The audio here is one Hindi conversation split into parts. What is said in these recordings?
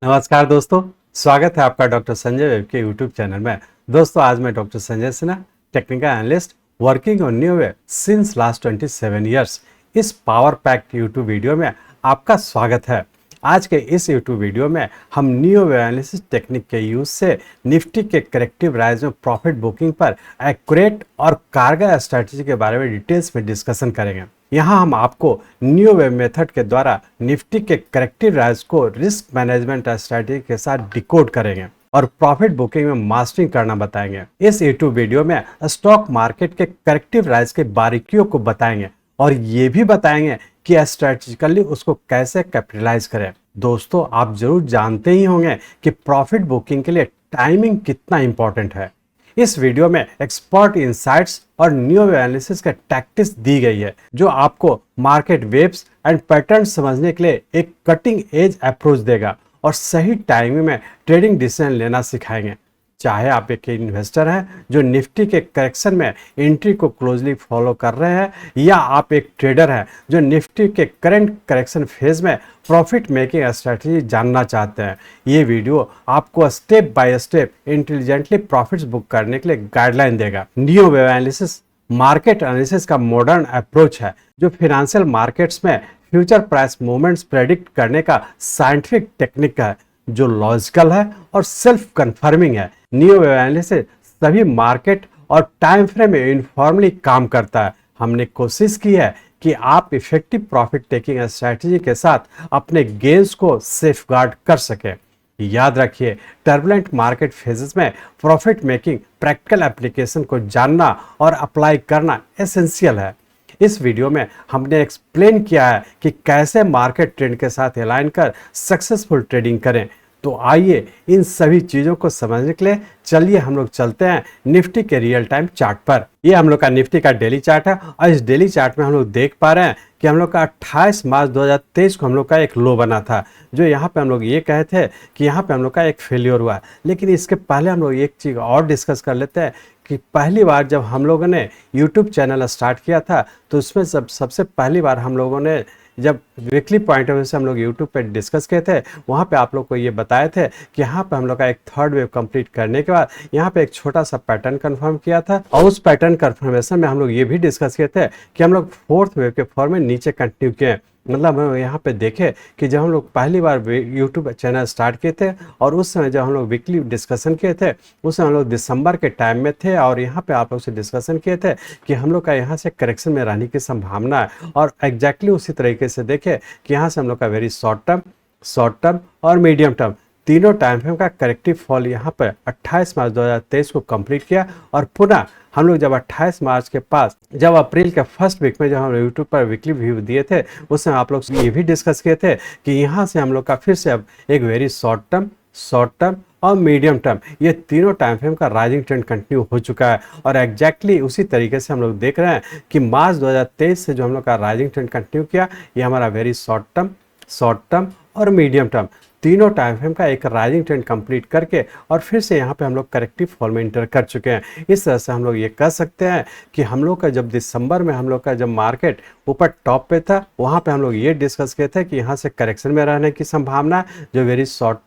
नमस्कार दोस्तों, स्वागत है आपका डॉक्टर संजय वेब के यूट्यूब चैनल में। दोस्तों, आज मैं doctor Sanjay Sinha, technical analyst working on new wave since last 27 years. इस पावर पैक्ड यूट्यूब वीडियो में आपका स्वागत है। आज के इस यूट्यूब वीडियो में हम न्यू वेव एनालिसिस टेक्निक के यूज से निफ्टी के करेक्टिव राइज में प्रॉफिट बुकिंग पर एक्यूरेट और कारगर स्ट्रैटेजी के बारे में डिटेल्स में डिस्कशन करेंगे। यहाँ हम आपको न्यू वेव मेथड के द्वारा निफ्टी के करेक्टिव राइज को रिस्क मैनेजमेंट स्ट्रैटेजी के साथ डिकोड करेंगे और प्रॉफिट बुकिंग में मास्टरिंग करना बताएंगे। इस यूट्यूब वीडियो में स्टॉक मार्केट के करेक्टिव राइज के बारीकियों को बताएंगे और ये भी बताएंगे कि स्ट्रैटेजिकली उसको कैसे कैपिटलाइज करें। दोस्तों, आप जरूर जानते ही होंगे कि प्रॉफिट बुकिंग के लिए टाइमिंग कितना इंपॉर्टेंट है। इस वीडियो में एक्सपर्ट इनसाइट्स और न्यू वेव एनालिसिस का टैक्टिक्स दी गई है जो आपको मार्केट वेव्स एंड पैटर्न समझने के लिए एक कटिंग एज अप्रोच देगा और सही टाइमिंग में ट्रेडिंग डिसीजन लेना सिखाएंगे। चाहे आप एक इन्वेस्टर हैं जो निफ्टी के करेक्शन में एंट्री को क्लोजली फॉलो कर रहे हैं या आप एक ट्रेडर हैं जो निफ्टी के करंट करेक्शन फेज में प्रॉफिट मेकिंग स्ट्रेटजी जानना चाहते हैं, ये वीडियो आपको step by step intelligently profits book करने के लिए गाइडलाइन देगा। New wave analysis market analysis का मॉडर्न अप्रोच है जो फाइनेंशियल मार्केट्स में फ्यूचर प्राइस मूवमेंट्स प्रेडिक्ट करने का साइंटिफिक टेक्निक है जो लॉजिकल है और सेल्फ कंफर्मिंग है। न्यू वेव एनालिसिस सभी मार्केट और टाइम फ्रेम में यूनिफॉर्मली काम करता है। हमने कोशिश की है कि आप इफेक्टिव प्रॉफिट टेकिंग स्ट्रैटेजी के साथ अपने गेन्स को सेफगार्ड कर सकें। याद रखिए, टर्बुलेंट मार्केट फेजेस में प्रॉफिट मेकिंग प्रैक्टिकल एप्लीकेशन को जानना और अप्लाई करना एसेंशियल है। इस वीडियो में हमने एक्सप्लेन किया है कि कैसे मार्केट ट्रेंड के साथ अलाइन कर सक्सेसफुल ट्रेडिंग करें। तो आइए इन सभी चीजों को समझने के लिए चलिए हम लोग चलते हैं निफ्टी के रियल टाइम चार्ट पर। ये हम लोग का निफ्टी का डेली चार्ट है और इस डेली चार्ट में हम लोग देख पा रहे हैं कि हम लोग का 28 मार्च 2023 को हम लोग का एक लो बना था जो यहाँ पे हम लोग ये कहे थे कि यहाँ पे हम लोग का एक फेलियर हुआ। लेकिन इसके पहले हम लोग एक चीज और डिस्कस कर लेते हैं कि पहली बार जब हम लोगों ने यूट्यूब चैनल स्टार्ट किया था तो उसमें सबसे पहली बार हम लोगों ने जब वीकली पॉइंट ऑफ व्यू से हम लोग यूट्यूब पे डिस्कस किए थे, वहाँ पे आप लोग को ये बताए थे कि यहाँ पे हम लोग का एक थर्ड वेव कंप्लीट करने के बाद यहाँ पे एक छोटा सा पैटर्न कंफर्म किया था और उस पैटर्न कंफर्मेशन में हम लोग ये भी डिस्कस किए थे कि हम लोग फोर्थ वेव के फॉर्म में नीचे कंटिन्यू किए। मतलब हम यहाँ पे देखे कि जब हम लोग पहली बार यूट्यूब चैनल स्टार्ट किए थे और उस समय जब हम लोग वीकली डिस्कशन किए थे उस समय हम लोग दिसंबर के टाइम में थे और यहाँ पे आप लोग से डिस्कशन किए थे कि हम लोग का यहाँ से करेक्शन में रहने की संभावना है। और एग्जैक्टली उसी तरीके से देखे कि यहाँ से हम लोग का वेरी शॉर्ट टर्म और मीडियम टर्म तीनों टाइम फ्रेम का करेक्टिव फॉल यहाँ पर 28 मार्च 2023 को कंप्लीट किया। और पुनः हम लोग जब 28 मार्च के पास जब अप्रैल के फर्स्ट वीक में जब हम यूट्यूब पर वीकली व्यू दिए थे उस समय आप लोग ये भी डिस्कस किए थे कि यहाँ से हम लोग का फिर से अब एक वेरी शॉर्ट टर्म और मीडियम टर्म ये तीनों टाइम फ्रेम का राइजिंग ट्रेंड कंटिन्यू हो चुका है। और एग्जैक्टली उसी तरीके से हम लोग देख रहे हैं कि मार्च 2023 से जो हम लोग का राइजिंग ट्रेंड कंटिन्यू किया ये हमारा वेरी शॉर्ट टर्म और मीडियम टर्म तीनों टाइम फ्रेम का एक राइजिंग ट्रेंड कंप्लीट करके और फिर से यहाँ पे हम लोग करेक्टिव फॉल में इंटर कर चुके हैं। इस तरह से हम लोग ये कह सकते हैं कि हम लोग का जब दिसंबर में हम लोग का जब मार्केट ऊपर टॉप पे था वहाँ पे हम लोग ये डिस्कस किए थे कि यहाँ से करेक्शन में रहने की संभावना है जो वेरी शॉर्ट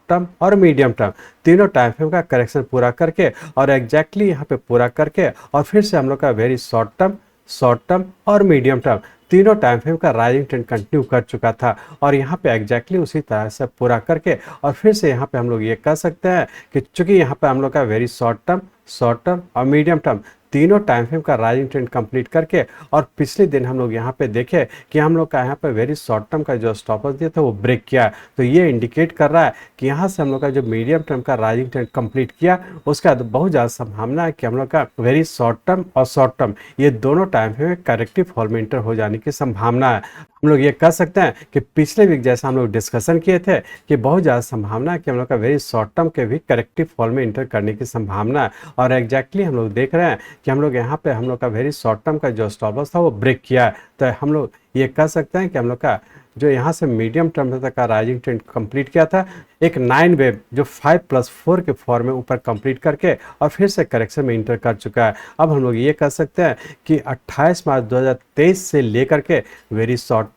टर्म और मीडियम टर्म तीनों टाइम फ्रेम का करेक्शन पूरा करके और एग्जैक्टली यहाँ पे पूरा करके और फिर से हम लोग का वेरी शॉर्ट टर्म और मीडियम टर्म तीनों टाइम फ्रेम का राइजिंग ट्रेंड कंटिन्यू कर चुका था। और यहाँ पे एग्जैक्टली उसी तरह से पूरा करके और फिर से यहाँ पे हम लोग ये कह सकते हैं कि चूंकि यहाँ पे हम लोग का वेरी शॉर्ट टर्म और मीडियम टर्म तीनों टाइम फ्रेम का राइजिंग ट्रेंड कंप्लीट करके और पिछले दिन हम लोग यहाँ पे देखे कि हम लोग का यहाँ पे वेरी शॉर्ट टर्म का जो स्टॉप लॉस दिया था वो ब्रेक किया। तो ये इंडिकेट कर रहा है कि यहाँ से हम लोग का जो मीडियम टर्म का राइजिंग ट्रेंड कंप्लीट किया उसका बहुत ज़्यादा संभावना है कि हम लोग का वेरी शॉर्ट टर्म और शॉर्ट टर्म ये दोनों टाइम फ्रेम में करेक्टिव फॉल में इंटर हो जाने की संभावना है। हम लोग ये कह सकते हैं कि पिछले वीक जैसा हम लोग डिस्कशन किए थे कि बहुत ज़्यादा संभावना है कि हम लोग का वेरी शॉर्ट टर्म के भी करेक्टिव फॉल में इंटर करने की संभावना है। और एग्जैक्टली हम लोग देख रहे हैं कि हम लोग यहाँ पे हम लोग का वेरी शॉर्ट टर्म का जो स्टॉप लॉस था वो ब्रेक किया है। तो हम लोग ये कह सकते हैं कि हम लोग का जो यहाँ से मीडियम टर्म तक का राइजिंग ट्रेंड कंप्लीट किया था एक 9 वेव जो 5+4 के फॉर्म में ऊपर कंप्लीट करके और फिर से करेक्शन में इंटर कर चुका है। अब हम लोग ये कह सकते हैं कि 28 मार्च 2023 से लेकर के वेरी शॉर्ट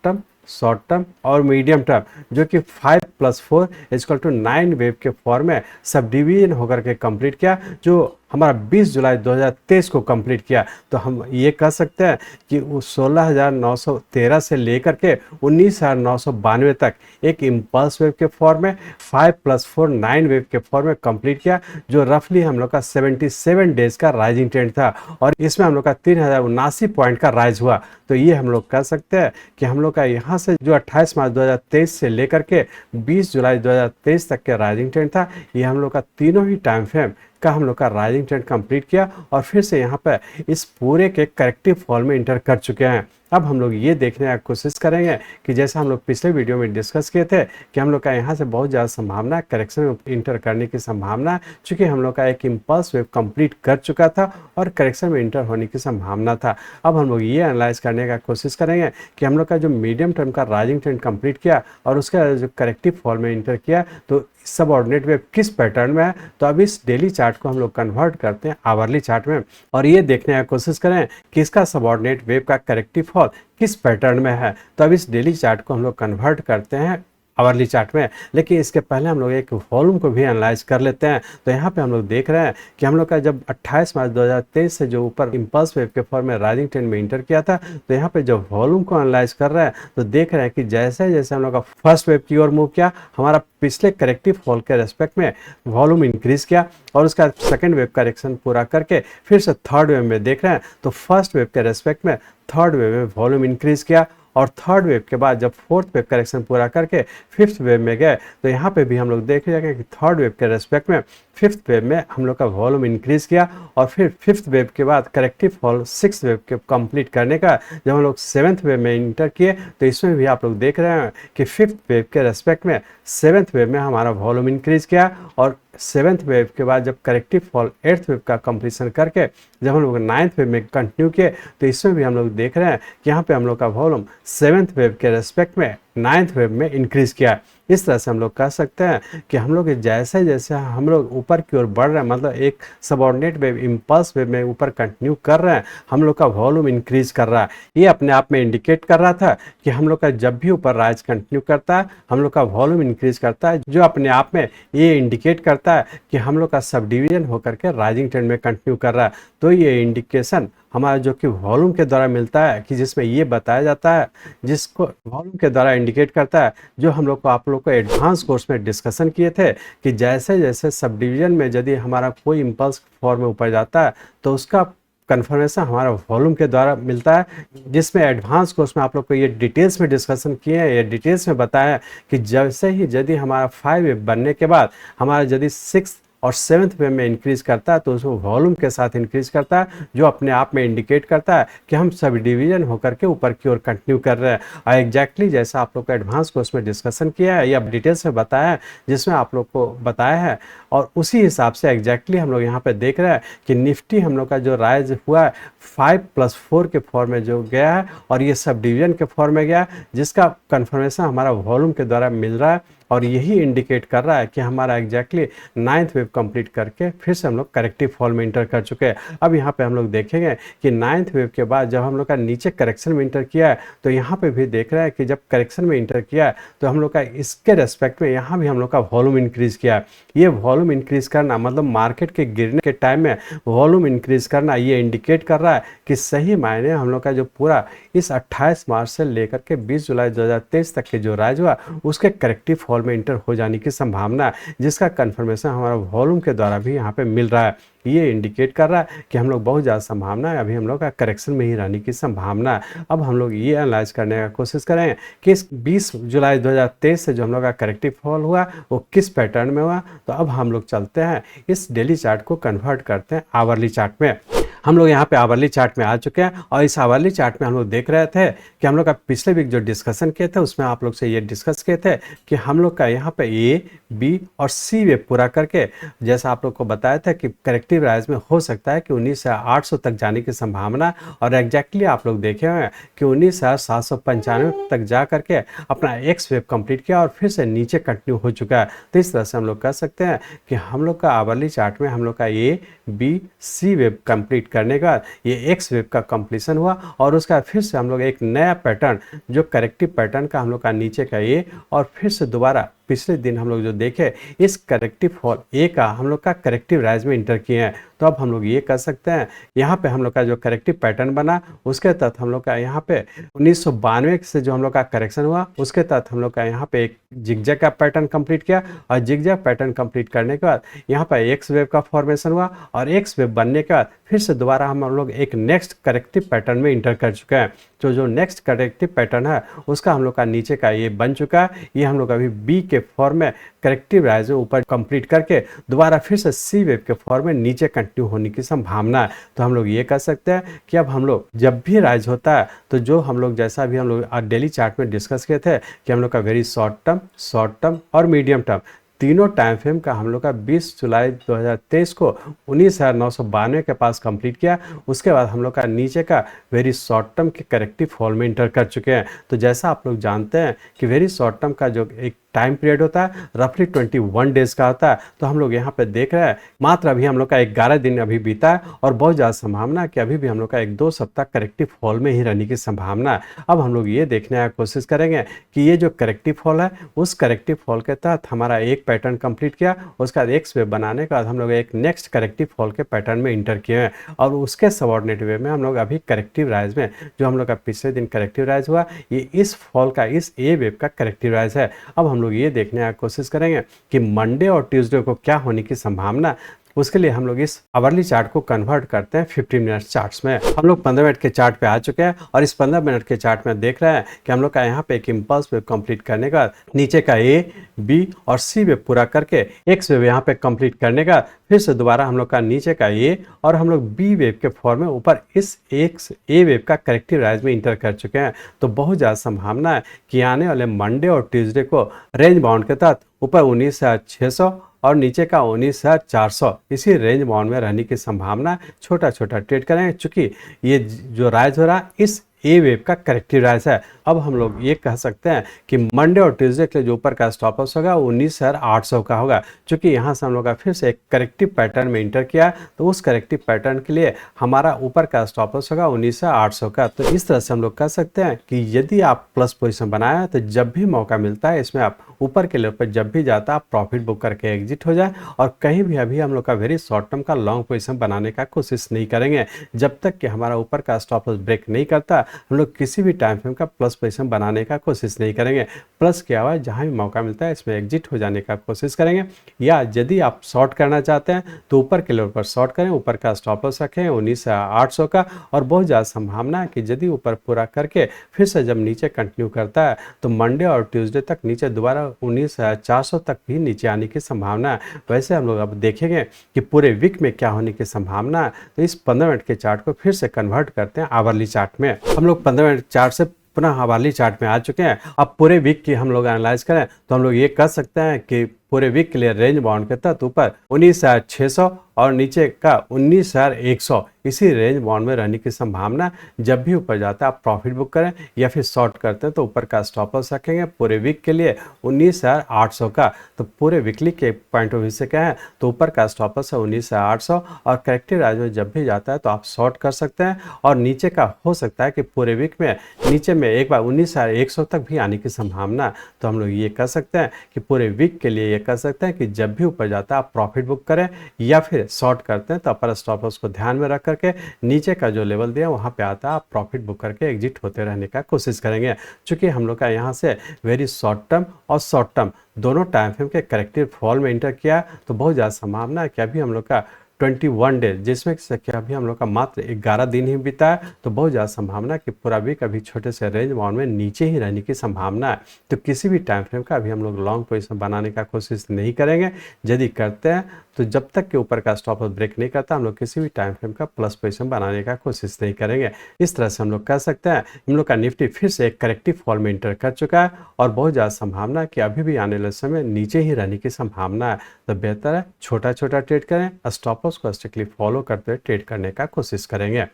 शॉर्ट टर्म और मीडियम टर्म जो कि 5+4 = 9 वेव के फॉर्म में सब डिवीजन होकर के कंप्लीट किया, जो हमारा 20 जुलाई 2023 को कंप्लीट किया। तो हम ये कह सकते हैं कि 16,913 से लेकर के 19,992 तक एक इम्पल्स वेव के फॉर्म में 5+4 9 वेव के फॉर्म में कंप्लीट किया, जो रफली हम लोग का 77 डेज का राइजिंग ट्रेंड था और इसमें हम लोग का 3,079 पॉइंट का राइज हुआ। तो ये हम लोग कह सकते हैं कि हम लोग का यहाँ से जो 28 मार्च 2023 से लेकर के 20 जुलाई 2023 तक के राइजिंग ट्रेंड था, ये हम लोग का तीनों ही टाइम फ्रेम का हम लोग का राइजिंग ट्रेंड कंप्लीट किया और फिर से यहाँ पर इस पूरे के करेक्टिव फॉल में इंटर कर चुके हैं। अब हम लोग ये देखने की कोशिश करेंगे कि जैसा हम लोग पिछले वीडियो में डिस्कस किए थे कि हम लोग का यहाँ से बहुत ज़्यादा संभावना है करेक्शन में इंटर करने की संभावना है, चूँकि हम लोग का एक इम्पल्स वेव कंप्लीट कर चुका था और करेक्शन में इंटर होने की संभावना था। अब हम लोग ये एनालाइज करने का कोशिश करेंगे कि हम लोग का जो मीडियम टर्म का राइजिंग ट्रेंड कंप्लीट किया और उसका जो करेक्टिव फॉल में इंटर किया, तो सबऑर्डिनेट वेव किस पैटर्न में है। तो अब इस डेली चार्ट को हम लोग कन्वर्ट करते हैं आवरली चार्ट में और ये देखने की कोशिश करें कि इसका सबऑर्डिनेट वेव का करेक्टिव फॉल किस पैटर्न में है। तो अब इस डेली चार्ट को हम लोग कन्वर्ट करते हैं आवरली चार्ट में, लेकिन इसके पहले हम लोग एक वॉल्यूम को भी एनालाइज कर लेते हैं। तो यहाँ पे हम लोग देख रहे हैं कि हम लोग का जब 28 मार्च 2023 से जो ऊपर इम्पल्स वेव के फॉर्म में राइजिंग ट्रेंड में इंटर किया था, तो यहाँ पे जब वॉल्यूम को एनालाइज कर रहे हैं तो देख रहे हैं कि जैसे जैसे हम लोग का फर्स्ट वेव की ओर मूव किया, हमारा पिछले करेक्टिव फॉल के रेस्पेक्ट में वॉल्यूम इंक्रीज किया और उसका सेकेंड वेव करेक्शन पूरा करके फिर से थर्ड वेव में देख रहे हैं तो फर्स्ट वेव के रेस्पेक्ट में थर्ड वेव में वॉल्यूम इंक्रीज किया और थर्ड वेव के बाद जब फोर्थ वेव करेक्शन पूरा करके फिफ्थ वेव में गए, तो यहाँ पे भी हम लोग देख रहे कि थर्ड वेव के रेस्पेक्ट में फिफ्थ वेव में हम लोग का वॉल्यूम इंक्रीज किया और फिर फिफ्थ वेव के बाद करेक्टिव फॉल सिक्स वेव के कंप्लीट करने का जब हम लोग सेवन्थ वेव में इंटर किए, तो इसमें भी आप लोग देख रहे हैं कि फिफ्थ वेव के रेस्पेक्ट में सेवन्थ वेव में हमारा वॉल्यूम इंक्रीज किया और सेवन्थ वेव के बाद जब करेक्टिव फॉल एट्थ वेव का कंप्लीशन करके जब हम लोग नाइन्थ वेव में कंटिन्यू किए, तो इसमें भी हम लोग देख रहे हैं कि यहाँ पे हम लोग का वॉल्यूम सेवन्थ वेव के रेस्पेक्ट में नाइन्थ वेव में इंक्रीज किया। इस तरह से हम लोग कह सकते हैं कि हम लोग जैसे जैसे हम लोग ऊपर की ओर बढ़ रहे हैं, मतलब एक सबऑर्डिनेट वेव इम्पल्स वेव में ऊपर कंटिन्यू कर रहे हैं, हम लोग का वॉल्यूम इंक्रीज कर रहा है। ये अपने आप में इंडिकेट कर रहा था कि हम लोग का जब भी ऊपर राइज कंटिन्यू करता है हम लोग का वॉल्यूम इंक्रीज करता है, जो अपने आप में ये इंडिकेट करता है कि हम लोग का सब डिवीजन होकर के राइजिंग ट्रेंड में कंटिन्यू कर रहा है। तो ये इंडिकेशन हमारा जो कि वॉल्यूम के द्वारा मिलता है कि जिसमें ये बताया जाता है, जिसको वॉल्यूम के द्वारा इंडिकेट करता है, जो हम लोग को आप लोग को एडवांस कोर्स में डिस्कशन किए थे कि जैसे जैसे सब डिवीजन में यदि हमारा कोई इम्पल्स फॉर्म में ऊपर जाता है तो उसका कन्फर्मेशन हमारा वॉल्यूम के द्वारा मिलता है, जिसमें एडवांस कोर्स में आप लोग को ये डिटेल्स में डिस्कशन किए हैं, ये डिटेल्स में बताया कि जैसे ही यदि हमारा 5 वेव बनने के बाद हमारा यदि 6 और 7th वेव में इंक्रीज करता है तो उसको वॉल्यूम के साथ इंक्रीज करता है, जो अपने आप में इंडिकेट करता है कि हम सब डिवीजन होकर के ऊपर की ओर कंटिन्यू कर रहे हैं। और एग्जैक्टली जैसा आप लोग को एडवांस कोर्स में डिस्कशन किया है या डिटेल्स में बताया है, जिसमें आप लोग को बताया है, और उसी हिसाब से एग्जैक्टली हम लोग यहाँ पे देख रहे हैं कि निफ्टी हम लोग का जो राइज हुआ है 5+4 के फॉर्म में जो गया है और ये सब डिवीजन के फॉर्म में गया, जिसका कन्फर्मेशन हमारा वॉल्यूम के द्वारा मिल रहा है और यही इंडिकेट कर रहा है कि हमारा एग्जैक्टली 9th वेव कंप्लीट करके फिर से हम लोग करेक्टिव फॉल में इंटर कर चुके हैं। अब यहाँ पे हम लोग देखेंगे कि 9th वेव के बाद जब हम लोग का नीचे करेक्शन में इंटर किया है, तो यहाँ पे भी देख रहा है कि जब करेक्शन में इंटर किया है तो हम लोग का इसके रेस्पेक्ट में यहाँ भी हम लोग का वॉल्यूम इंक्रीज किया है। ये वॉल्यूम इंक्रीज करना मतलब मार्केट के गिरने के टाइम में वॉल्यूम इंक्रीज करना, ये इंडिकेट कर रहा है कि सही मायने हम लोग का जो पूरा इस 28 मार्च से लेकर के 20 जुलाई 2023 तक के जो राइज हुआ उसके करेक्टिव फॉल में इंटर हो जाने की संभावना है, जिसका कंफर्मेशन हमारा वॉल्यूम के द्वारा भी यहाँ पे मिल रहा है। ये इंडिकेट कर रहा है कि हम लोग बहुत ज़्यादा संभावना है अभी हम लोग का करेक्शन में ही रहने की संभावना है। अब हम लोग ये एनालाइज करने का कोशिश करेंगे कि इस 20 जुलाई 2023 से जो हम लोग का करेक्टिव फॉल हुआ वो किस पैटर्न में हुआ। तो अब हम लोग चलते हैं इस डेली चार्ट को कन्वर्ट करते हैं आवरली चार्ट में। हम लोग यहाँ पे आवरली चार्ट में आ चुके हैं और इस आवरली चार्ट में हम लोग देख रहे थे कि हम लोग का पिछले वीक जो डिस्कशन किए थे उसमें आप लोग से ये डिस्कस किए थे कि हम लोग का यहाँ पे ए, बी और सी वेव पूरा करके, जैसा आप लोग को बताया था कि करेक्टिव राइज में हो सकता है कि 19,800 तक जाने की संभावना, और एग्जैक्टली आप लोग देखे हुए हैं कि 19,795 तक जा करके अपना एक्स वेव कंप्लीट किया और फिर से नीचे कंटिन्यू हो चुका है। तो इस तरह से हम लोग कह सकते हैं कि हम लोग का आवरली चार्ट में हम लोग का ए, बी सी वेव कंप्लीट करने के बाद ये एक्स वेव का कंप्लीशन हुआ और उसका फिर से हम लोग एक नया पैटर्न जो करेक्टिव पैटर्न का हम लोग का नीचे का ए और फिर से दोबारा पिछले दिन हम लोग जो देखे इस करेक्टिव फॉल ए का हम लोग का करेक्टिव राइज में इंटर किए हैं। तो अब हम लोग ये कर सकते हैं, यहाँ पे हम लोग का जो करेक्टिव पैटर्न बना उसके तहत हम लोग का यहाँ पे 1992 से जो हम लोग का करेक्शन हुआ उसके तहत हम लोग का यहाँ पे एक जिगजैग का पैटर्न कंप्लीट किया और जिगजैग पैटर्न कंप्लीट करने के बाद यहाँ पर एक्स वेव का फॉर्मेशन हुआ और एक्स वेव बनने के बाद फिर से दोबारा हम लोग एक नेक्स्ट करेक्टिव पैटर्न में इंटर कर चुके हैं। तो जो नेक्स्ट करेक्टिव पैटर्न है उसका हम लोग का नीचे का ये बन चुका है। ये हम लोग अभी बी के फॉर्म में करेक्टिव राइज में ऊपर कंप्लीट करके दोबारा फिर से सी वेव के फॉर्म में नीचे कंटिन्यू होने की संभावना है। तो हम लोग ये कर सकते हैं कि अब हम लोग जब भी राइज होता है तो जो हम लोग जैसा भी हम लोग डेली चार्ट में डिस्कस किए थे कि हम लोग का वेरी शॉर्ट टर्म और मीडियम टर्म तीनों टाइम फ्रेम का हम लोग का 20 जुलाई 2023 को 19,992 के पास कंप्लीट किया। उसके बाद हम लोग का नीचे का वेरी शॉर्ट टर्म के करेक्टिव फॉल में इंटर कर चुके हैं। तो जैसा आप लोग जानते हैं कि वेरी शॉर्ट टर्म का जो एक टाइम पीरियड होता है रफली 21 डेज का होता है। तो हम लोग यहाँ पे देख रहे हैं मात्र अभी हम लोग का 11 दिन अभी बीता है और बहुत ज़्यादा संभावना है कि अभी भी हम लोग का 1-2 सप्ताह करेक्टिव फॉल में ही रहने की संभावना है। अब हम लोग ये देखने की कोशिश करेंगे कि ये जो करेक्टिव फॉल है उस करेक्टिव फॉल के तहत हमारा एक पैटर्न कंप्लीट किया, उसके बाद एक्स वेव बनाने के बाद हम लोग एक नेक्स्ट करेक्टिव फॉल के पैटर्न में इंटर किए हैं और उसके सबऑर्डिनेट वे में हम लोग अभी करेक्टिव राइज में जो हम लोग का पिछले दिन करेक्टिव राइज हुआ ये इस फॉल का इस ए वेव का करेक्टिव राइज है। अब हम लोग ये देखने की कोशिश करेंगे कि मंडे और ट्यूसडे को क्या होने की संभावना। उसके लिए हम लोग इस आवरली चार्ट को कन्वर्ट करते हैं 15 मिनट चार्ट्स में। हम लोग 15 मिनट के चार्ट पे आ चुके हैं और इस 15 मिनट के चार्ट में देख रहे हैं कि हम लोग का यहाँ पे एक इम्पल्स वेव कंप्लीट करने का नीचे का ए बी और सी वेव पूरा करके एक्स वेव यहाँ पे कंप्लीट करने का फिर से दोबारा हम लोग का नीचे का ए और हम लोग बी वेव के फॉर्म में ऊपर इस एक्स ए वेव का करेक्टिव राइज में इंटर कर चुके हैं। तो बहुत ज़्यादा संभावना है कि आने वाले मंडे और ट्यूसडे को रेंज बाउंड के तहत ऊपर 19,600 और नीचे का 19,400 इसी रेंज बाउंड में रहने की संभावना। छोटा छोटा ट्रेड करेंगे चूंकि ये जो राइज हो रहा है इस ए वेव का करेक्टिव राइज है। अब हम लोग ये कह सकते हैं कि मंडे और ट्यूसडे के लिए जो ऊपर का स्टॉप लॉस होगा 19,800 का होगा। क्योंकि यहाँ से हम लोग का फिर से एक करेक्टिव पैटर्न में इंटर किया तो उस करेक्टिव पैटर्न के लिए हमारा ऊपर का स्टॉप लॉस होगा 19,800 का। तो इस तरह से हम लोग कह सकते हैं कि यदि आप प्लस पोजिशन बनाए तो जब भी मौका मिलता है इसमें आप ऊपर के लेवल पर जब भी जाता है आप प्रॉफिट बुक करके एग्जिट हो जाए और कहीं भी अभी हम लोग का वेरी शॉर्ट टर्म का लॉन्ग पोजीशन बनाने का कोशिश नहीं करेंगे। जब तक कि हमारा ऊपर का स्टॉप लॉस ब्रेक नहीं करता हम लोग किसी भी टाइम फ्रेम का प्लस पोजीशन बनाने का कोशिश नहीं करेंगे। प्लस क्या हुआ जहां भी मौका मिलता है इसमें एग्जिट हो जाने का कोशिश करेंगे। या यदि आप शॉर्ट करना चाहते हैं तो ऊपर के लेवल पर शॉर्ट करें, ऊपर का स्टॉप लॉस रखें 19,800 का और बहुत ज़्यादा संभावना है कि यदि ऊपर पूरा करके फिर से जब नीचे कंटिन्यू करता है तो मंडे और ट्यूसडे तक नीचे दोबारा 19,400 तक भी नीचे आने की संभावना है। वैसे हम लोग अब देखेंगे कि पूरे वीक में क्या होने की संभावना है। तो इस 15 मिनट के चार्ट को फिर से कन्वर्ट करते हैं आवरली चार्ट में। हम लोग 15 मिनट चार्ट से पुनः आवरली चार्ट में आ चुके हैं। अब पूरे वीक की हम लोग एनालाइज करें तो हम लोग ये कर सकते हैं कि पूरे वीक के लिए रेंज बाउंड के तहत ऊपर 19,600 और नीचे का 19,100 इसी रेंज बाउंड में रहने की संभावना। जब भी ऊपर जाता है आप प्रॉफिट बुक करें या फिर शॉर्ट करते हैं तो ऊपर का स्टॉप लॉस रखेंगे पूरे वीक के लिए 19,800 का। तो पूरे वीकली के पॉइंट ऑफ व्यू से कहें तो ऊपर का स्टॉप लॉस है 19,800 और करेक्टिव राइज में जब भी जाता है तो आप शॉर्ट कर सकते हैं और नीचे का हो सकता है कि पूरे वीक में नीचे में एक बार 19,100 तक भी आने की संभावना। तो हम लोग ये कर सकते हैं कि पूरे वीक के लिए कर सकते हैं कि जब भी ऊपर जाता है आप प्रॉफिट बुक करें या फिर शॉर्ट करते हैं तो अपर स्टॉप लॉस को ध्यान में रख करके नीचे का जो लेवल दिया वहां पे आता है आप प्रॉफिट बुक करके एग्जिट होते रहने का कोशिश करेंगे। चूंकि हम लोग का यहाँ से वेरी शॉर्ट टर्म और शॉर्ट टर्म दोनों टाइम फ्रेम के करेक्टिव फॉल में इंटर किया तो बहुत ज़्यादा संभावना है कि अभी हम लोग का 21 डेज जिसमें कि अभी हम लोग का मात्र 11 दिन ही बीता है तो बहुत ज़्यादा संभावना कि पूरा वीक अभी छोटे से रेंज बाउंड में नीचे ही रहने की संभावना है। तो किसी भी टाइम फ्रेम का अभी हम लोग लॉन्ग पोजीशन बनाने का कोशिश नहीं करेंगे। यदि करते हैं तो जब तक के ऊपर का स्टॉप लॉस ब्रेक नहीं करता हम लोग किसी भी टाइम फ्रेम का प्लस पोजीशन बनाने का कोशिश नहीं करेंगे। इस तरह से हम लोग कह सकते हैं हम लोग का निफ्टी फिर से एक करेक्टिव फॉल में इंटर कर चुका है और बहुत ज़्यादा संभावना है कि अभी भी आने वाले समय नीचे ही रहने की संभावना है। तो बेहतर है छोटा छोटा ट्रेड करें, स्टॉप लॉस को स्ट्रिक्टली फॉलो करते हुए ट्रेड करने का कोशिश करेंगे।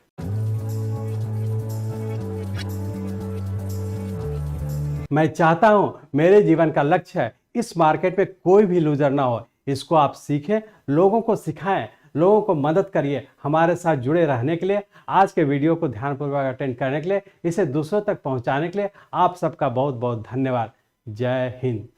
मैं चाहता हूं मेरे जीवन का लक्ष्य है इस मार्केट में कोई भी लूजर ना हो। इसको आप सीखें, लोगों को सिखाएं, लोगों को मदद करिए। हमारे साथ जुड़े रहने के लिए, आज के वीडियो को ध्यानपूर्वक अटेंड करने के लिए, इसे दूसरों तक पहुंचाने के लिए आप सबका बहुत बहुत धन्यवाद। जय हिंद।